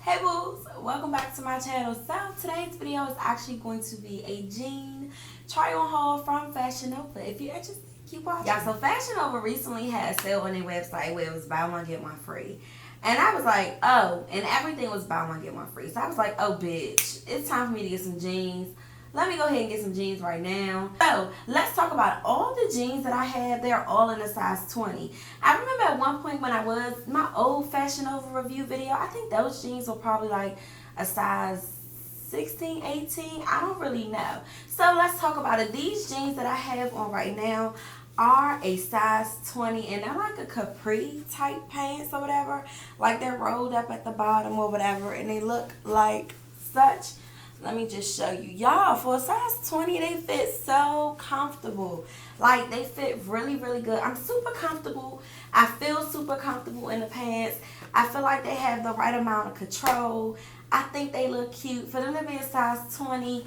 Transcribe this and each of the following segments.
Hey boos, welcome back to my channel. So today's video is actually going to be a jean try on haul from Fashion Nova. If you're interested, keep watching. Yeah, so Fashion Nova recently had a sale on their website where it was buy one get one free. And I was like, oh, and everything was buy one get one free. So I was like, oh bitch, it's time for me to get some jeans. Let me go ahead and get some jeans right now. So let's talk about all the jeans that I have. They're all in a size 20. I remember at one point when I was my old Fashion Nova review video, I think those jeans were probably like a size 16, 18. I don't really know. So let's talk about it. These jeans that I have on right now are a size 20 and they're like a capri type pants or whatever. Like they're rolled up at the bottom or whatever and they look like such. Let me just show you. Y'all, for a size 20, they fit so comfortable. Like, they fit really, really good. I'm super comfortable. I feel super comfortable in the pants. I feel like they have the right amount of control. I think they look cute. For them to be a size 20,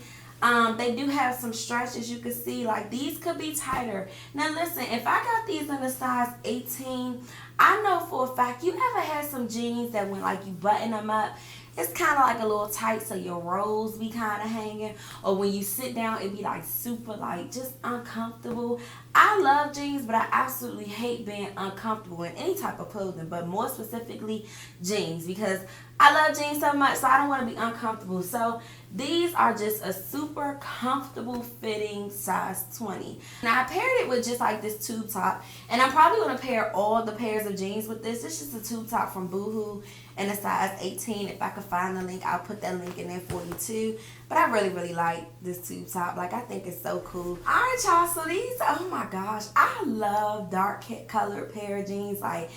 they do have some stretch, as you can see. Like, these could be tighter. Now, listen, if I got these in a size 18, I know for a fact, you ever had some jeans that when, like, you button them up, it's kind of like a little tight so your rolls be kind of hanging, or when you sit down it be like super like just uncomfortable. I love jeans, but I absolutely hate being uncomfortable in any type of clothing, but more specifically jeans, because I love jeans so much, so I don't want to be uncomfortable. So these are just a super comfortable fitting size 20. Now I paired it with just like this tube top, and I'm probably going to pair all the pairs of jeans with this. It's just a tube top from Boohoo in a size 18. If I could find the link, I'll put that link in there for you too. But I really like this tube top. Like, I think it's so cool. Alright y'all, so these, oh my gosh, I love dark colored pair of jeans. Like,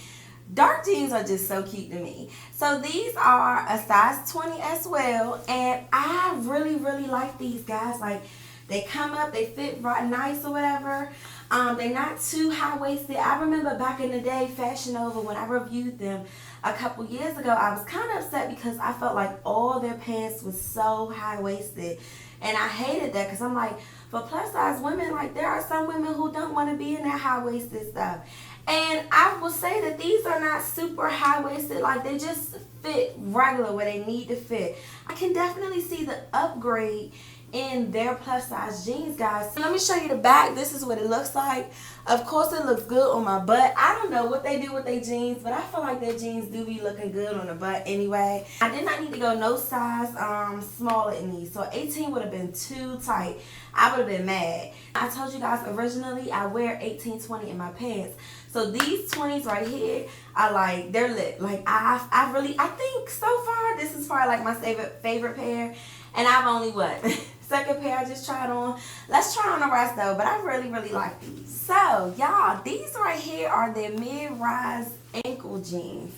dark jeans are just so cute to me. So these are a size 20 as well, and I really like these guys. Like, they come up, they fit right nice or whatever. They're not too high-waisted. I remember back in the day, Fashion Nova, when I reviewed them a couple years ago, I was kind of upset because I felt like all their pants was so high-waisted. And I hated that because I'm like, for plus-size women, like, there are some women who don't want to be in that high-waisted stuff. And I will say that these are not super high-waisted. Like, they just fit regular where they need to fit. I can definitely see the upgrade in their plus size jeans, guys. Let me show you the back. This is what it looks like. Of course, it looks good on my butt. I don't know what they do with their jeans, but I feel like their jeans do be looking good on the butt anyway. I did not need to go no size smaller in these. So 18 would have been too tight. I would have been mad. I told you guys originally I wear 18, 20 in my pants. So these 20s right here are like, they're lit. Like, I think so far this is probably like my favorite pair. And I've only, what, second pair I just tried on. Let's try on the rest though, but I really like these. So y'all, these right here are their mid-rise ankle jeans.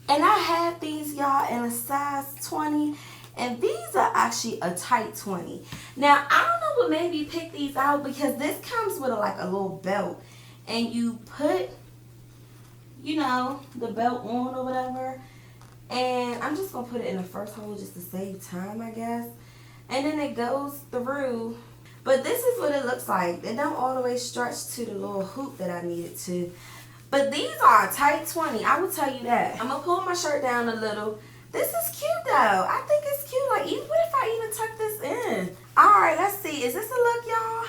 And I have these, y'all, in a size 20. And these are actually a tight 20. Now, I don't know what made me pick these out, because this comes with like a little belt. And you put, you know, the belt on or whatever. And I'm just going to put it in the first hole just to save time, I guess. And then it goes through. But this is what it looks like. They don't all the way stretch to the little hoop that I needed to. But these are a tight 20. I will tell you that. I'm going to pull my shirt down a little. This is cute, though. I think it's cute. Like, what if I even tuck this in? Alright, let's see. Is this a look, y'all?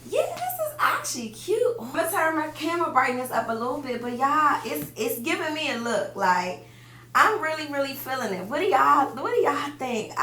Yeah, this is actually cute. I'm going to turn my camera brightness up a little bit. But, y'all, it's giving me a look. Like, I'm really feeling it. What do y'all think?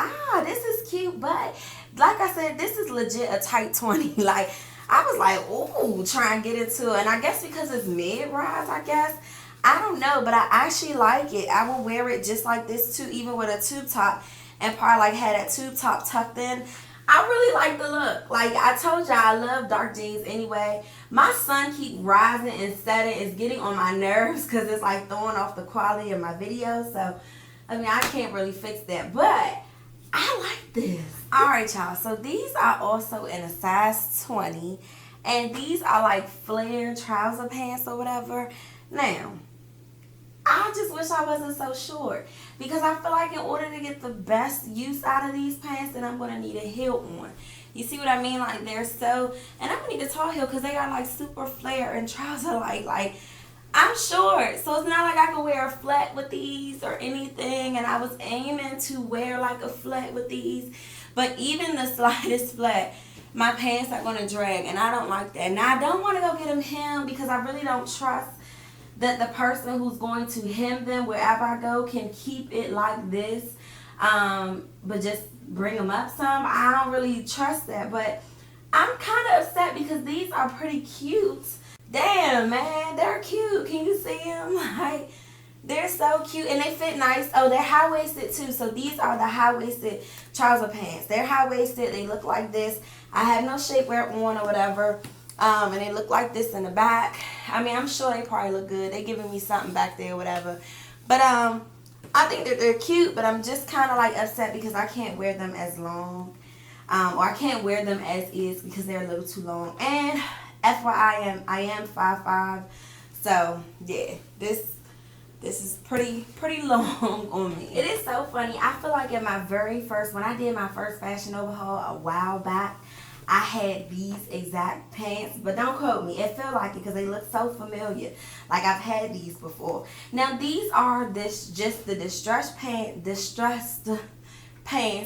This is cute, but like I said, this is legit a tight 20. Like, I was like, ooh, trying to get into it. And I guess because it's mid-rise, I guess. I don't know, but I actually like it. I will wear it just like this too, even with a tube top, and probably like had that tube top tucked in. I really like the look. Like I told y'all, I love dark jeans anyway. My son keep rising and setting. It's getting on my nerves because it's like throwing off the quality of my videos. So, I mean, I can't really fix that. But I like this. Alright, y'all. So, these are also in a size 20. And these are like flare trouser pants or whatever. Now, I just wish I wasn't so short, because I feel like in order to get the best use out of these pants, then I'm going to need a heel on. You see what I mean? Like, they're so, and I'm going to need a tall heel because they are like super flare and trouser like I'm short, so it's not like I can wear a flat with these or anything. And I was aiming to wear like a flat with these, but even the slightest flat, my pants are gonna drag, and I don't like that. Now I don't want to go get them hemmed because I really don't trust that the person who's going to hem them wherever I go can keep it like this, but just bring them up some. I don't really trust that, but I'm kind of upset because these are pretty cute. Damn, man, they're cute. Can you see them? Like, they're so cute, and they fit nice. Oh, they're high-waisted too. So these are the high-waisted trouser pants. They're high-waisted. They look like this. I have no shapewear on or whatever. And they look like this in the back. I mean, I'm sure they probably look good. They're giving me something back there or whatever. But I think that they're cute, but I'm just kind of like upset because I can't wear them as long. Or I can't wear them as is because they're a little too long. And FYI, I am 5'5". So, yeah, this is pretty long on me. It is so funny. I feel like in my very first, when I did my first fashion overhaul a while back, I had these exact pants, but don't quote me. It felt like it because they look so familiar. Like I've had these before. Now these are just the distressed pants,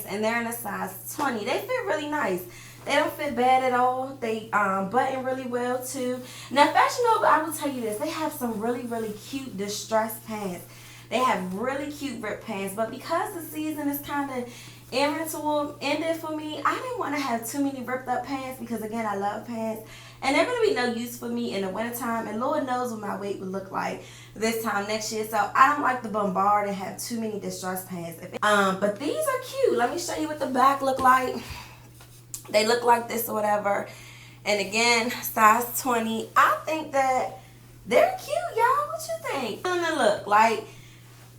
and they're in a size 20. They fit really nice. They don't fit bad at all. They button really well too. Now Fashion Nova, I will tell you this, they have some really cute distressed pants. They have really cute ripped pants, but because the season is kind of ended for me, I didn't want to have too many ripped up pants because again, I love pants, and they're going to be no use for me in the wintertime, and Lord knows what my weight would look like this time next year. So I don't like to bombard and have too many distressed pants. But these are cute. Let me show you what the back look like. They look like this or whatever, and again, size 20. I think that they're cute, y'all. What you think? They look like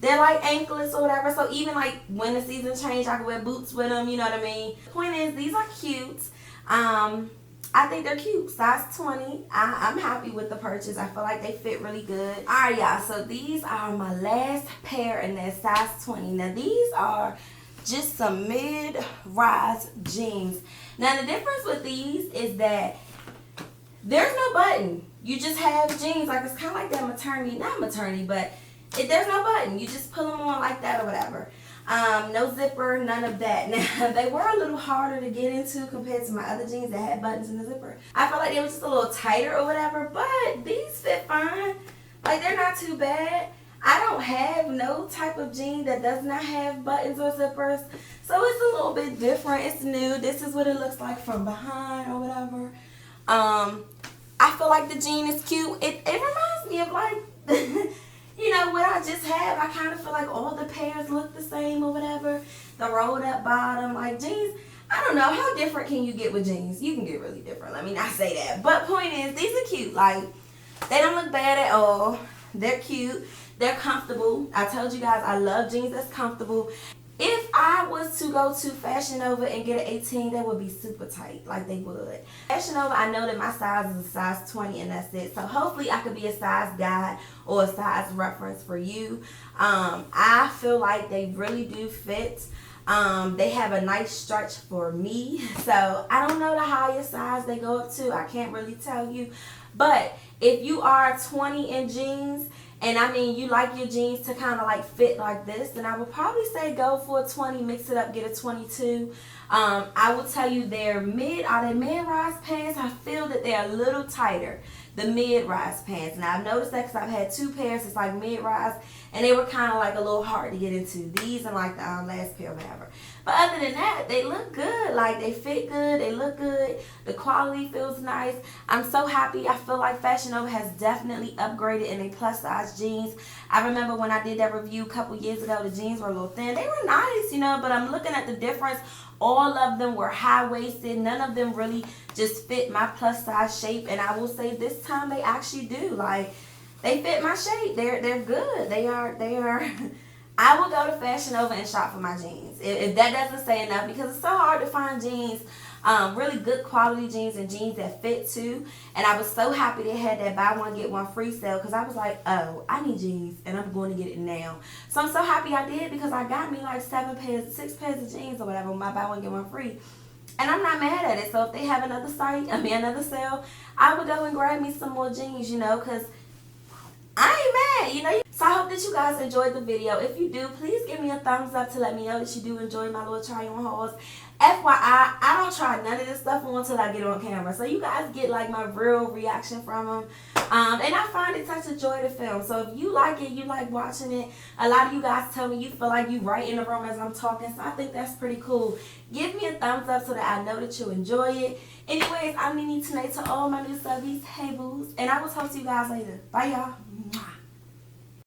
they're like anklets or whatever, so even like when the season change, I can wear boots with them, you know what I mean? The point is, these are cute. I think they're cute. Size 20. I'm happy with the purchase. I feel like they fit really good. Alright, y'all, so these are my last pair in that size 20. Now these are just some mid-rise jeans. Now the difference with these is that there's no button. You just have jeans. Like, it's kind of like that maternity, not maternity, but there's no button. You just pull them on like that or whatever. No zipper, none of that. Now, they were a little harder to get into compared to my other jeans that had buttons in the zipper. I felt like they were just a little tighter or whatever, but these fit fine. Like, they're not too bad. I don't have no type of jean that does not have buttons or zippers, so it's a little bit different. It's new. This is what it looks like from behind or whatever. I feel like the jean is cute. It reminds me of like, you know, what I just have. I kind of feel like all the pairs look the same or whatever. The rolled up bottom, like jeans. I don't know, how different can you get with jeans? You can get really different. Let me not say that. But point is, these are cute. Like, they don't look bad at all. They're cute. They're comfortable. I told you guys I love jeans that's comfortable. If I was to go to Fashion Nova and get an 18, they would be super tight, like they would. Fashion Nova, I know that my size is a size 20 and that's it. So hopefully I could be a size guide or a size reference for you. I feel like they really do fit. They have a nice stretch for me. So I don't know the highest size they go up to. I can't really tell you. But if you are 20 in jeans, and I mean, you like your jeans to kind of like fit like this, then I would probably say go for a 20, mix it up, get a 22. I will tell you their mid-rise pants, I feel that they're a little tighter, the mid-rise pants. And I've noticed that because I've had two pairs, it's like mid-rise, and they were kind of like a little hard to get into. These and like the last pair, whatever. But other than that, they look good. Like, they fit good, they look good, the quality feels nice. I'm so happy. I feel like Fashion Nova has definitely upgraded in a plus size jeans. I remember when I did that review a couple years ago, the jeans were a little thin. They were nice, you know, but I'm looking at the difference. All of them were high-waisted. None of them really just fit my plus size shape. And I will say this time they actually do. Like, they fit my shape. They're good. They are. I will go to Fashion Nova and shop for my jeans. If that doesn't say enough, because it's so hard to find jeans, really good quality jeans and jeans that fit too. And I was so happy they had that buy one get one free sale, because I was like, oh, I need jeans and I'm going to get it now. So I'm so happy I did, because I got me like 6 pairs of jeans or whatever, my buy one get one free. And I'm not mad at it. So if they have another sale, I would go and grab me some more jeans, you know, because I ain't mad, you know. So I hope that you guys enjoyed the video. If you do, please give me a thumbs up to let me know that you do enjoy my little try on hauls. FYI, I don't try none of this stuff on until I get on camera. So you guys get like my real reaction from them. And I find it such a joy to film. So if you like it, you like watching it. A lot of you guys tell me you feel like you right in the room as I'm talking. So I think that's pretty cool. Give me a thumbs up so that I know that you enjoy it. Anyways, I'm NeneTanae to all my new subbies. Hey boos. And I will talk to you guys later. Bye y'all.